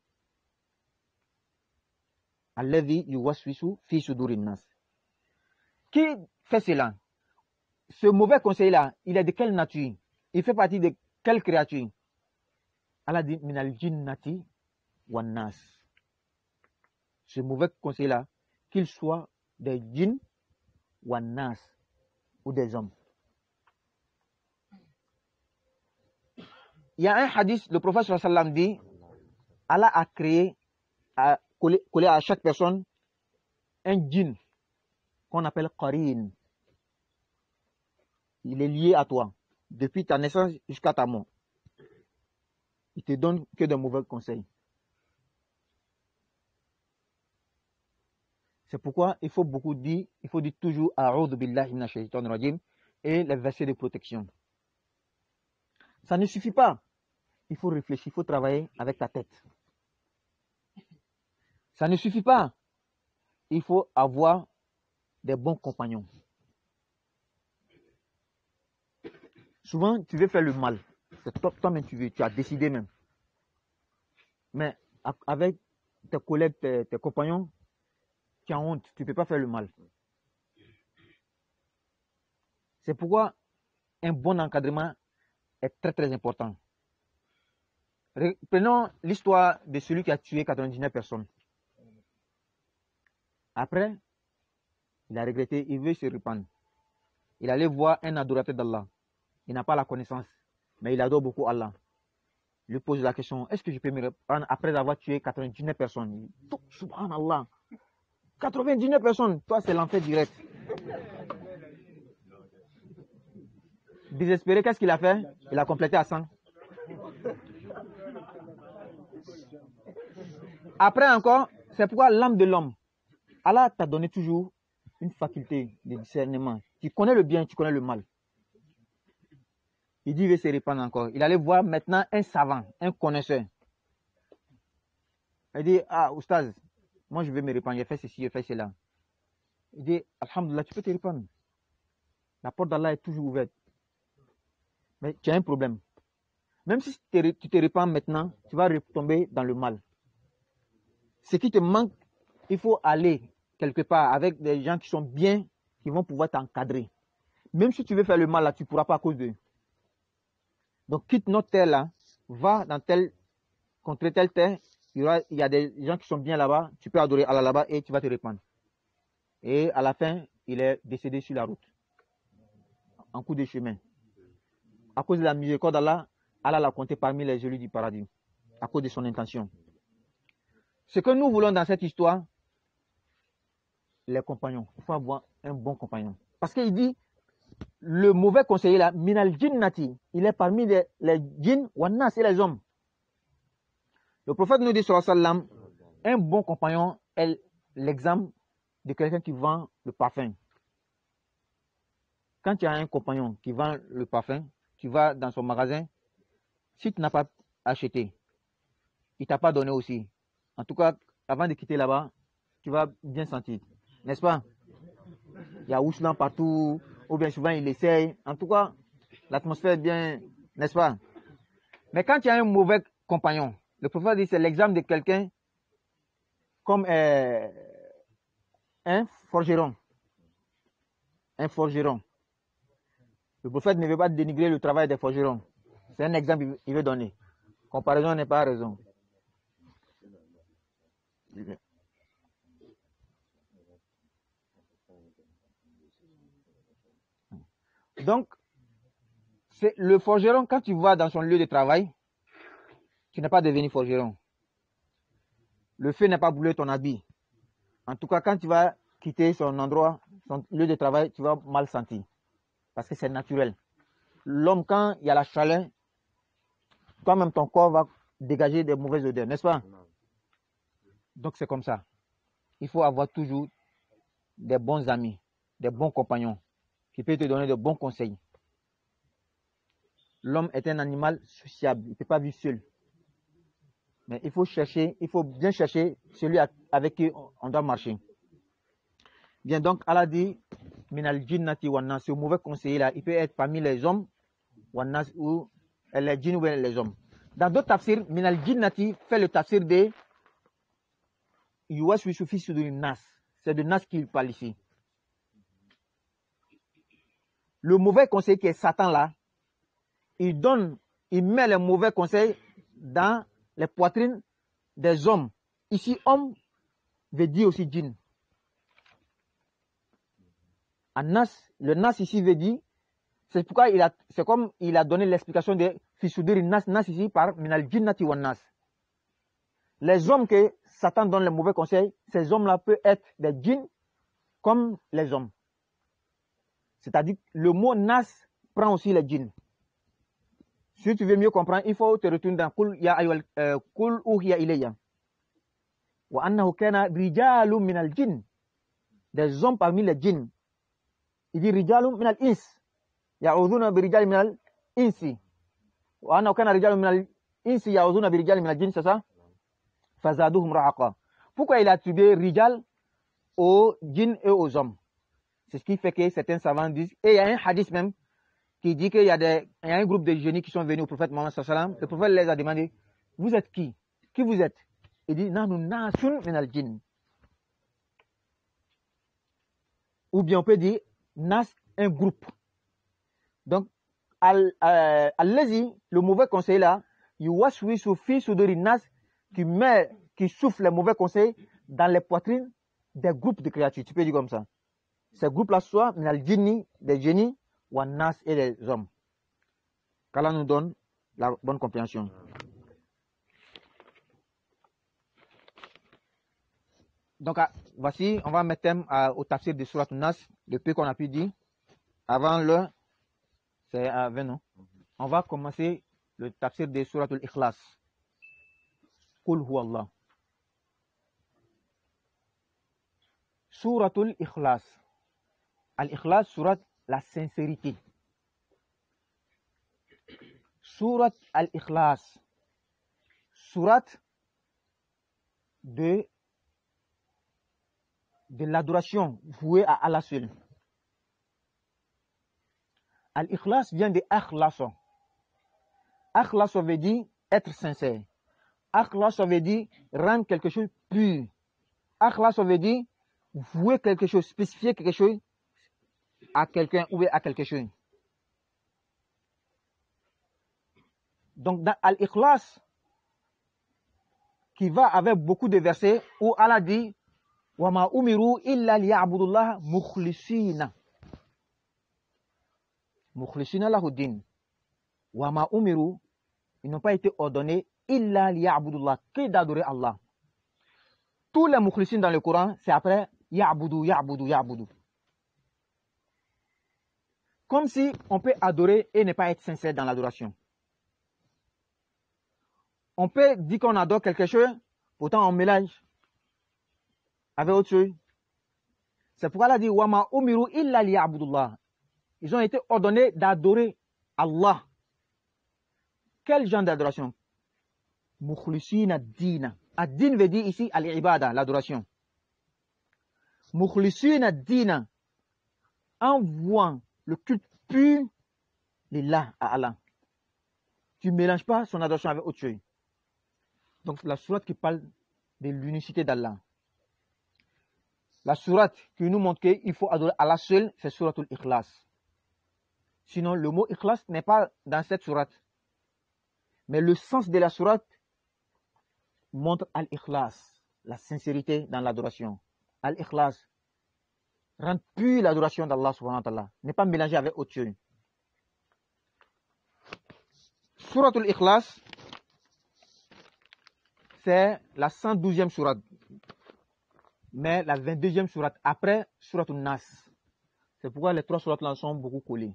Alladhi yuwaswisu fi sudurin nas. Qui fait cela? Ce mauvais conseiller-là, il est de quelle nature? Il fait partie de quelle créature? Allah dit minal jinnati wan nas. Ce mauvais conseiller-là, qu'il soit des djinns wan nas ou des hommes. Il y a un hadith, le prophète sallallahu alayhi wa sallam dit, Allah a créé, a collé à chaque personne un djinn qu'on appelle qarin. Il est lié à toi depuis ta naissance jusqu'à ta mort. Il te donne que de mauvais conseils. C'est pourquoi il faut beaucoup dire, il faut dire toujours A'udhu billahi minash shaitanir rajim et les versets de protection. Ça ne suffit pas. Il faut réfléchir, il faut travailler avec ta tête. Ça ne suffit pas. Il faut avoir des bons compagnons. Souvent, tu veux faire le mal. C'est toi-même tu veux, tu as décidé même. Mais avec tes collègues, tes compagnons, tu as honte, tu ne peux pas faire le mal. C'est pourquoi un bon encadrement est très très important. Prenons l'histoire de celui qui a tué 99 personnes. Après, il a regretté, il veut se répandre. Il allait voir un adorateur d'Allah. Il n'a pas la connaissance, mais il adore beaucoup Allah. Il lui pose la question, est-ce que je peux me répandre après avoir tué 99 personnes? Il dit, subhanallah, 99 personnes, toi c'est l'enfer direct. Désespéré, qu'est-ce qu'il a fait? Il a complété à 100. Après encore, c'est pourquoi l'âme de l'homme, Allah t'a donné toujours une faculté de discernement. Tu connais le bien, tu connais le mal. Il dit, il veut se répandre encore. Il allait voir maintenant un savant, un connaisseur. Il dit, ah, oustaz, moi je vais me répandre, j'ai fait ceci, j'ai fait cela. Il dit, alhamdulillah, tu peux te répandre. La porte d'Allah est toujours ouverte. Mais tu as un problème. Même si tu te répands maintenant, tu vas retomber dans le mal. Ce qui te manque, il faut aller quelque part avec des gens qui sont bien, qui vont pouvoir t'encadrer. Même si tu veux faire le mal là, tu ne pourras pas à cause d'eux. Donc quitte notre terre là, va dans contre telle terre, il y a des gens qui sont bien là-bas, tu peux adorer Allah là-bas et tu vas te répandre. Et à la fin, il est décédé sur la route, en cours de chemin. À cause de la miséricorde d'Allah, Allah l'a compté parmi les élus du paradis, à cause de son intention. Ce que nous voulons dans cette histoire, les compagnons, il faut avoir un bon compagnon. Parce qu'il dit, le mauvais conseiller là, minal jinnati, il est parmi les djinns, wannas et les hommes. Le prophète nous dit, sallallahu alayhi wa sallam, un bon compagnon est l'exemple de quelqu'un qui vend le parfum. Quand tu as un compagnon qui vend le parfum, tu vas dans son magasin, si tu n'as pas acheté, il ne t'a pas donné aussi. En tout cas, avant de quitter là-bas, tu vas bien sentir. N'est-ce pas? Il y a Ouslan partout, ou bien souvent il essaye. En tout cas, l'atmosphère est bien, n'est-ce pas? Mais quand tu as un mauvais compagnon, le prophète dit c'est l'exemple de quelqu'un comme un forgeron. Un forgeron. Le prophète ne veut pas dénigrer le travail des forgerons. C'est un exemple qu'il veut donner. Comparaison n'est pas raison. Donc, c'est le forgeron, quand tu vas dans son lieu de travail, tu n'es pas devenu forgeron. Le feu n'a pas brûlé ton habit. En tout cas, quand tu vas quitter son endroit, son lieu de travail, tu vas mal sentir. Parce que c'est naturel. L'homme, quand il y a la chaleur, toi-même ton corps va dégager des mauvaises odeurs, n'est-ce pas? Donc c'est comme ça. Il faut avoir toujours des bons amis, des bons compagnons, qui peuvent te donner de bons conseils. L'homme est un animal sociable, il ne peut pas vivre seul. Mais il faut chercher, il faut bien chercher celui avec qui on doit marcher. Bien, donc, Allah dit, minal jinnati wannas, ce mauvais conseiller là, il peut être parmi les hommes, wannas ou les djinns ou les hommes. Dans d'autres tafsirs, minal jinnati fait le tafsir de yuwas wisufi de nas. C'est de nas qu'il parle ici. le mauvais conseil qui est Satan là, il met les mauvais conseils dans les poitrines des hommes. Ici, homme veut dire aussi djinn. Nas, le nas ici veut dire, c'est pourquoi c'est comme il a donné l'explication de Fisoudir nas ici par minal jinnati wan nas. Les hommes que Satan donne les mauvais conseils, ces hommes-là peuvent être des djinns comme les hommes. C'est-à-dire le mot nas prend aussi les djinns. Si tu veux mieux comprendre, il faut te retourner dans Kul Uhiya Ilayya. Wa annahu kana rijalun minal jinn. Des hommes parmi les djinns. Il dit rijalun minal ins. Ya'udhuna bi rijalin minal insi. Wa annahu kana rijalun minal insi ya'udhuna bi rijalin minal jinn, c'est ça? Fazaduhum rahaqa. Pourquoi il a attribué rijal aux djinns et aux hommes? C'est ce qui fait que certains savants disent, et il y a un hadith même qui dit qu'il y a un groupe de génies qui sont venus au prophète Mohammed sallallahu alayhi wa sallam. Le prophète les a demandé, vous êtes qui? Qui vous êtes? Il dit, nahnu nasun minal jinn. Ou bien on peut dire, nas, un groupe. Donc, allez-y, le mauvais conseil là, yuwaswisu fi suduri nas, qui souffle les mauvais conseils dans les poitrines des groupes de créatures. Tu peux dire comme ça. Ces groupes-là soit minal jinni, des génies, ou nas et des hommes. Qu'Allah nous donne la bonne compréhension. Donc, voici, on va mettre thème au tafsir de Surat Nas, le peu qu'on a pu dire. Avant c'est à 20 ans. On va commencer le tafsir de Surat al-Ikhlas. Qul huwa Allah. Surat al-Ikhlas. Al-Ikhlas, surat la sincérité. Surat al-Ikhlas. Surat de l'adoration vouée à Allah seul. Al-Ikhlas vient de Akhlasa. Akhlasa veut dire être sincère. Akhlasa veut dire rendre quelque chose pur. Akhlasa veut dire vouer quelque chose, spécifier quelque chose à quelqu'un ou à quelque chose. Donc dans Al-Ikhlas, qui va avec beaucoup de versets où Allah dit وَمَا أُمِرُوا إِلَّا لِيَعْبُدُوا اللَّهَ مُخْلِصِينَ مُخْلِصِينَ لَهُ الدِّينَ. وَمَا أُمِرُوا, ils n'ont pas été ordonnés إِلَّا لِيَعْبُدُوا اللَّهَ, que d'adorer Allah. Tous les mukhlisin dans le Coran, c'est après ya'budu, ya'budu, ya'budu. Comme si on peut adorer et ne pas être sincère dans l'adoration. On peut dire qu'on adore quelque chose, pourtant on mélange avec autre chose. C'est pourquoi Allah dit Wama umiru illa liya'budullah. Ils ont été ordonnés d'adorer Allah. Quel genre d'adoration? Mukhlisina dina. Ad-din veut dire ici al-ibada, l'adoration. Mukhlisina dina. Envoie le culte pur lillah à Allah. Tu ne mélanges pas son adoration avec autre chose. Donc la sourate qui parle de l'unicité d'Allah. La sourate qui nous montre qu'il faut adorer Allah seul, c'est Suratul Ikhlas. Sinon, le mot Ikhlas n'est pas dans cette sourate. Mais le sens de la sourate montre Al-Ikhlas, la sincérité dans l'adoration. Al-Ikhlas, rendre pure l'adoration d'Allah subhanahu wa ta'ala. Ne pas mélanger avec autre chose. Suratul Ikhlas, c'est la 112e sourate. Mais la 22e sourate, après Suratul Nas. C'est pourquoi les trois sourates là sont beaucoup collées.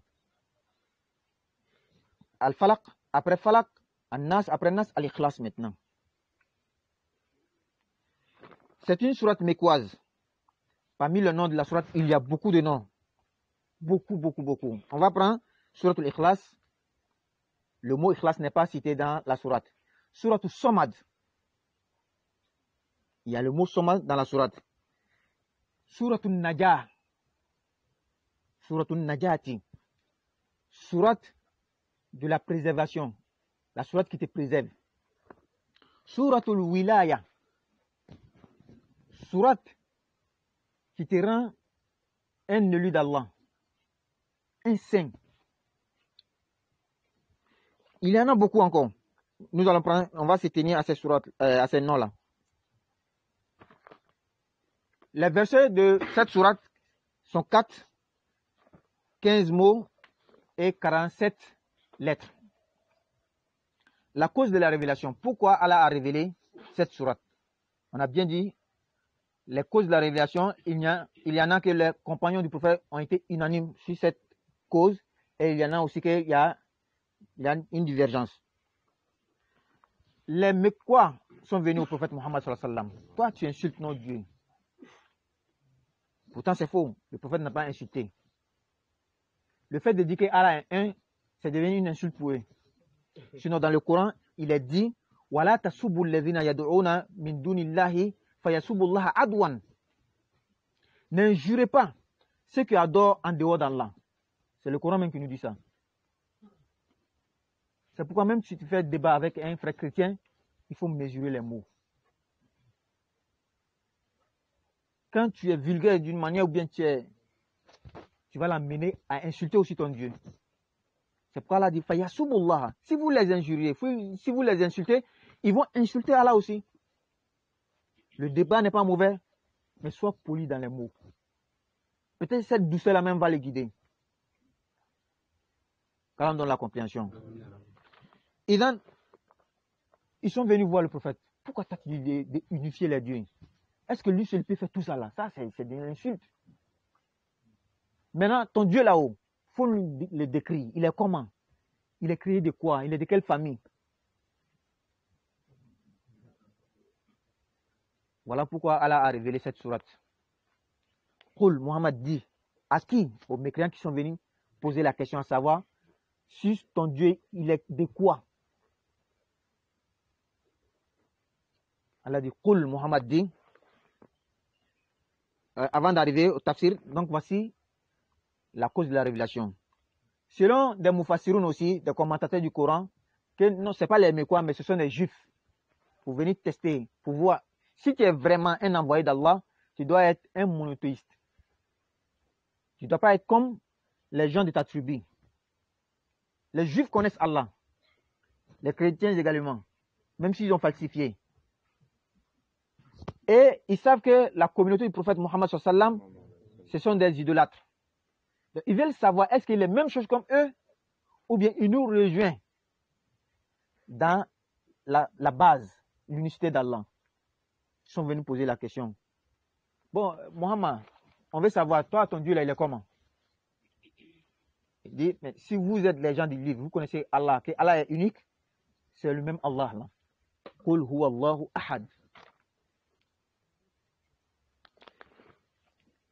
Al-Falaq, après Falaq, Al-Nas, après Nas, Al-Ikhlas maintenant. C'est une sourate mécoise. Parmi le nom de la sourate, il y a beaucoup de noms. Beaucoup. On va prendre Suratul Ikhlas. Le mot Ikhlas n'est pas cité dans la sourate. Suratul Somad. Il y a le mot Somad dans la sourate. Suratul Najah. Suratul Najati. Sourate de la préservation. La sourate qui te préserve. Suratul Wilaya. Sourate qui te rend un élu d'Allah. un saint. Il y en a beaucoup encore. Nous allons prendre, on va se tenir à ces noms-là. Les versets de cette sourate sont 4, 15 mots et 47 lettres. La cause de la révélation. Pourquoi Allah a révélé cette sourate? On a bien dit, les causes de la révélation, il y en a que les compagnons du prophète ont été unanimes sur cette cause, et il y en a aussi qu'il y a une divergence. Les Mecquois sont venus au prophète Mohammed sallallahu alayhi wa sallam. Toi, tu insultes notre Dieu. Pourtant, c'est faux. Le prophète n'a pas insulté. Le fait de dire qu'Allah est un, c'est devenu une insulte pour eux. Sinon, dans le Coran, il est dit Wala tasubbu alladhina yad'una min dunillahi fayasubbullaha adwan. N'injurez pas ceux qui adorent en dehors d'Allah. C'est le Coran même qui nous dit ça. C'est pourquoi même si tu fais débat avec un frère chrétien, il faut mesurer les mots. Quand tu es vulgaire d'une manière ou bien tu vas l'amener à insulter aussi ton Dieu. C'est pourquoi Allah dit Fayasubullah. Si vous les injuriez, si vous les insultez, ils vont insulter Allah aussi. Le débat n'est pas mauvais, mais sois poli dans les mots. Peut-être cette douceur-là même va les guider. Car on donne la compréhension. Et donc, ils sont venus voir le prophète. Pourquoi t'as-tu dit d'unifier les dieux? Est-ce que lui seul peut faire tout ça là? Ça, c'est des insultes. Maintenant, ton Dieu là-haut, il faut le décrire. Il est comment? Il est créé de quoi? Il est de quelle famille? Voilà pourquoi Allah a révélé cette sourate. Qul, Muhammad dit, à qui? Aux mécréants qui sont venus poser la question à savoir, si ton Dieu, il est de quoi? Allah dit, Qul, Muhammad dit, avant d'arriver au tafsir, donc voici la cause de la révélation. Selon des mufassiroun aussi, des commentateurs du Coran, que non, ce n'est pas les Mécois, mais ce sont des Juifs. Pour venir tester, pour voir. Si tu es vraiment un envoyé d'Allah, tu dois être un monothéiste. Tu ne dois pas être comme les gens de ta tribu. Les Juifs connaissent Allah. Les chrétiens également, même s'ils ont falsifié. Et ils savent que la communauté du prophète Mohammed sallam, ce sont des idolâtres. Donc, ils veulent savoir est-ce qu'il est la même chose comme eux ou bien il nous rejoint dans la base, l'unicité d'Allah. Ils sont venus poser la question. Bon, Mohammed, on veut savoir, toi, ton Dieu, là, il est comment? Il dit, mais si vous êtes les gens du livre, vous connaissez Allah, que Allah est unique, c'est le même Allah. Là. Qul huwa Allahu ahad.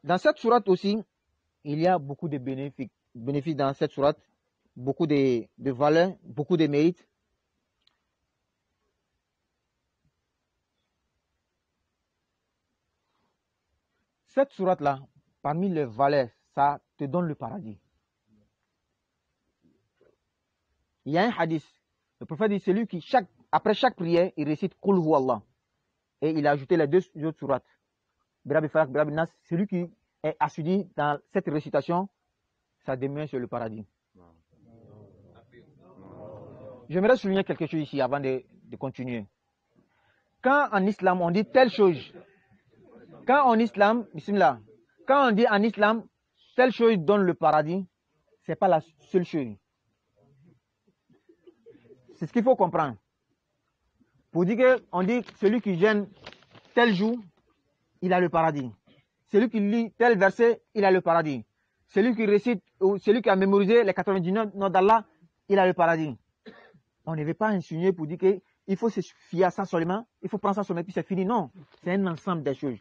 Dans cette sourate aussi, il y a beaucoup de bénéfices dans cette sourate, beaucoup de valeurs, beaucoup de mérites. Cette sourate-là, parmi les valeurs, ça te donne le paradis. Il y a un hadith. Le prophète dit, celui qui, après chaque prière, il récite Qul huwa Allah. Et il a ajouté les deux autres sourates. Birabi Falak, Birabi Nas, celui qui est assidu dans cette récitation, ça demeure sur le paradis. J'aimerais souligner quelque chose ici avant de continuer. Quand en islam on dit telle chose, quand en islam, bismillah, quand on dit en islam telle chose donne le paradis, ce n'est pas la seule chose. C'est ce qu'il faut comprendre. Pour dire qu'on dit celui qui jeûne tel jour, il a le paradis. Celui qui lit tel verset, il a le paradis. Celui qui récite, ou celui qui a mémorisé les 99 noms d'Allah, il a le paradis. On ne veut pas insinuer pour dire qu'il faut se fier à ça seulement, il faut prendre ça seulement, puis c'est fini. Non, c'est un ensemble des choses.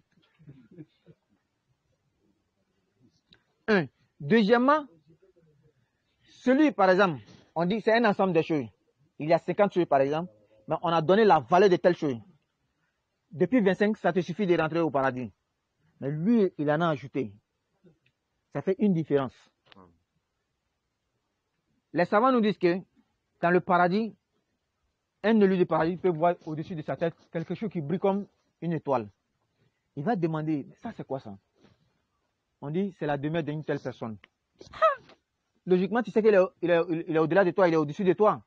Un. Deuxièmement, celui, par exemple, on dit que c'est un ensemble des choses. Il y a 50 choses, par exemple, mais on a donné la valeur de telle chose. Depuis 25, ça te suffit de rentrer au paradis. Mais lui, il en a ajouté. Ça fait une différence. Les savants nous disent que dans le paradis, un élu du paradis peut voir au-dessus de sa tête quelque chose qui brille comme une étoile. Il va demander, ça c'est quoi ça? On dit, c'est la demeure d'une telle personne. logiquement, tu sais qu'il est au-delà de toi, il est au-dessus de toi.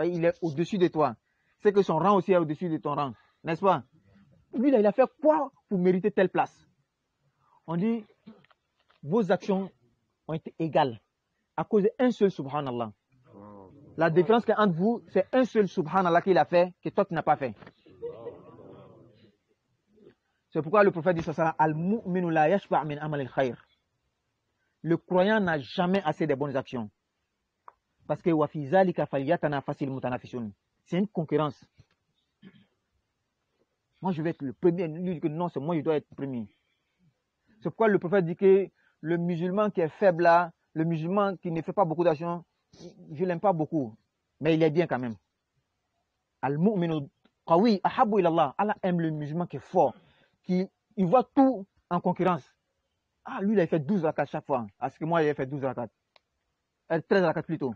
Il est au-dessus de toi. C'est que son rang aussi est au-dessus de ton rang, n'est-ce pas? Lui, là, il a fait quoi pour mériter telle place? On dit, vos actions ont été égales à cause d'un seul subhanallah. La différence qu'il y a entre vous, c'est un seul subhanallah qu'il a fait, que toi tu n'as pas fait. C'est pourquoi le prophète dit ça, Al-mu'minu la yashba' min amal al-khayr. Le croyant n'a jamais assez de bonnes actions. Parce que wa fi zalika falyatanafasil mutanafisun. C'est une concurrence. Moi je vais être le premier, lui dit que non, c'est moi je dois être le premier. C'est pourquoi le prophète dit que le musulman qui est faible là, le musulman qui ne fait pas beaucoup d'actions, je l'aime pas beaucoup, mais il est bien quand même. Al-mu'minu qawi ahabbu ila Allah. Allah aime le musulman qui est fort, qui il voit tout en concurrence. Ah, lui, il a fait 12 rakats chaque fois. Parce que moi, il a fait 12 rakats. 13 rakats plutôt.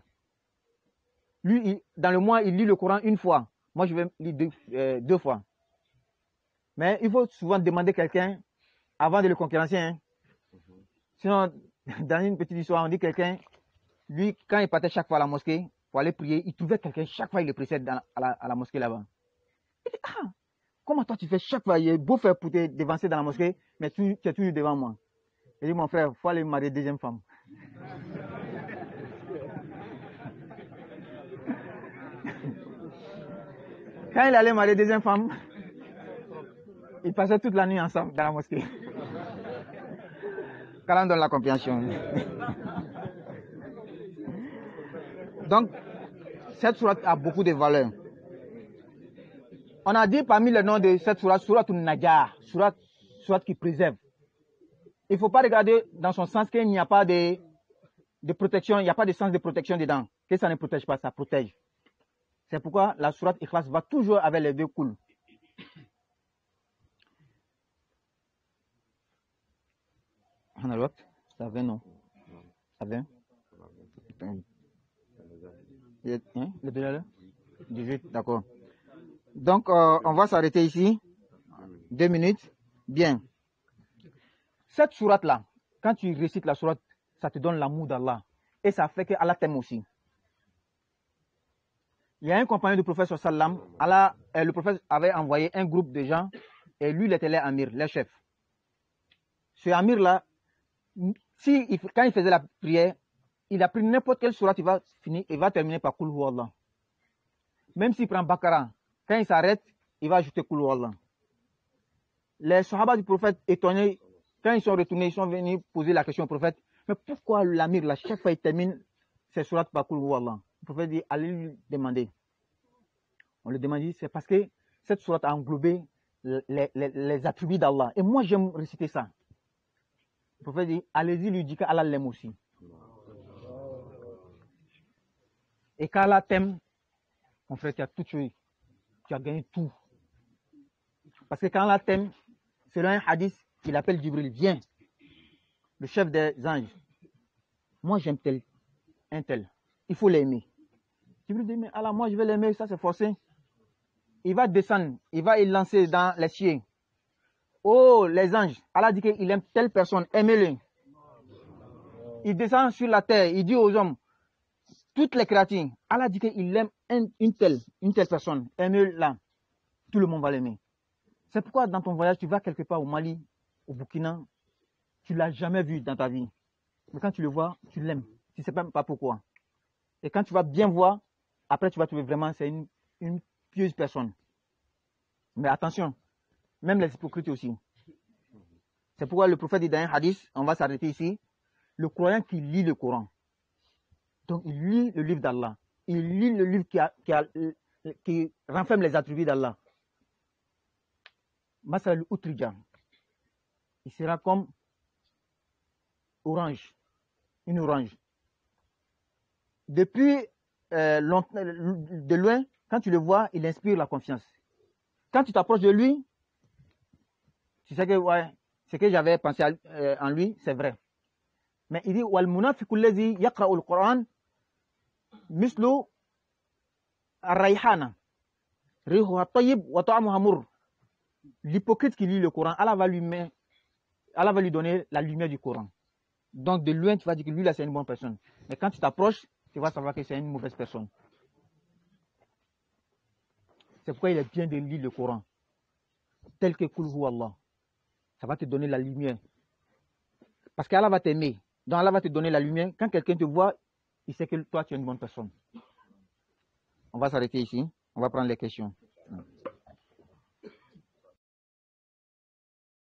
Lui, dans le mois, il lit le Coran une fois. Moi, je vais lire deux fois. Mais il faut souvent demander quelqu'un avant de le concurrencer. Hein. Sinon, dans une petite histoire, on dit quelqu'un, lui, quand il partait chaque fois à la mosquée pour aller prier, il trouvait quelqu'un, chaque fois il le précède à la mosquée là-bas. Il dit, ah, comment toi tu fais chaque fois, il est beau faire pour te devancer dans la mosquée, mais tu es toujours devant moi. Il dit, mon frère, il faut aller marier deuxième femme. Quand il allait marier deuxième femme, ils passaient toute la nuit ensemble dans la mosquée. Quand on donne la compréhension. Donc, cette sourate a beaucoup de valeurs. On a dit parmi les noms de cette sourate, sourate Najar, sourate qui préserve. Il ne faut pas regarder dans son sens qu'il n'y a pas de protection, il n'y a pas de sens de protection dedans. Que ça ne protège pas, ça protège. C'est pourquoi la sourate Ikhlas va toujours avec les deux couls. On a l'autre? Ça va, non? Ça va? Le déjà 18, d'accord. Donc, on va s'arrêter ici. 2 minutes. Bien. Cette sourate-là, quand tu récites la sourate, ça te donne l'amour d'Allah. Et ça fait que Allah t'aime aussi. Il y a un compagnon du prophète sallam, le prophète avait envoyé un groupe de gens et lui, il était les amir, les chefs. Ce amir-là, quand il faisait la prière, il a pris n'importe quelle sourate, il va terminer par Kul Hu Allah. Même s'il prend Bakara, quand il s'arrête, il va ajouter Kul Hu Allah. Les sahaba du prophète étonnés, quand ils sont retournés, ils sont venus poser la question au prophète, mais pourquoi l'amir, là, chaque fois il termine ses sourates par Kul Hu Allah? Le prophète dit, allez lui demander. On lui demande, c'est parce que cette sourate a englobé les attributs d'Allah. Et moi, j'aime réciter ça. Le prophète dit, allez-y lui dire qu'Allah l'aime aussi. Et quand Allah t'aime, mon frère, tu as tout tué. Tu as gagné tout. Parce que quand Allah t'aime, selon un hadith, il appelle Jibril, viens, le chef des anges. Moi, j'aime un tel. Il faut l'aimer. Jibril dit, mais Allah, moi, je vais l'aimer, ça c'est forcé. Il va descendre, il va y lancer dans les cieux. Oh, les anges, Allah dit qu'il aime telle personne, aimez-le. Il descend sur la terre, il dit aux hommes, toutes les créatures, Allah dit qu'il aime une telle personne, aimez-la. Tout le monde va l'aimer. C'est pourquoi dans ton voyage, tu vas quelque part au Mali, au Burkina, tu ne l'as jamais vu dans ta vie. Mais quand tu le vois, tu l'aimes. Tu ne sais même pas pourquoi. Et quand tu vas bien voir, après tu vas trouver vraiment c'est une pieuse personne. Mais attention, même les hypocrites aussi. C'est pourquoi le prophète dit dans un hadith, on va s'arrêter ici, le croyant qui lit le Coran. Donc il lit le livre d'Allah. Il lit le livre qui renferme les attributs d'Allah. Masal Utrija. Il sera comme orange. Une orange. Depuis de loin, quand tu le vois, il inspire la confiance. Quand tu t'approches de lui, tu sais que ouais, ce que j'avais pensé en lui, c'est vrai. Mais il dit wal munafiqu allazi yaqra'u al-Qur'an mislu ar-rayhana rihuha tayyib wa ta'amuha murr. L'hypocrite qui lit le Coran, Allah va lui donner la lumière du Coran. Donc de loin, tu vas dire que lui là c'est une bonne personne. Mais quand tu t'approches, tu vas savoir que c'est une mauvaise personne. C'est pourquoi il est bien de lire le Coran. Tel que Kul Hu Allah. Ça va te donner la lumière. Parce qu'Allah va t'aimer. Donc Allah va te donner la lumière. Quand quelqu'un te voit, il sait que toi tu es une bonne personne. On va s'arrêter ici. On va prendre les questions.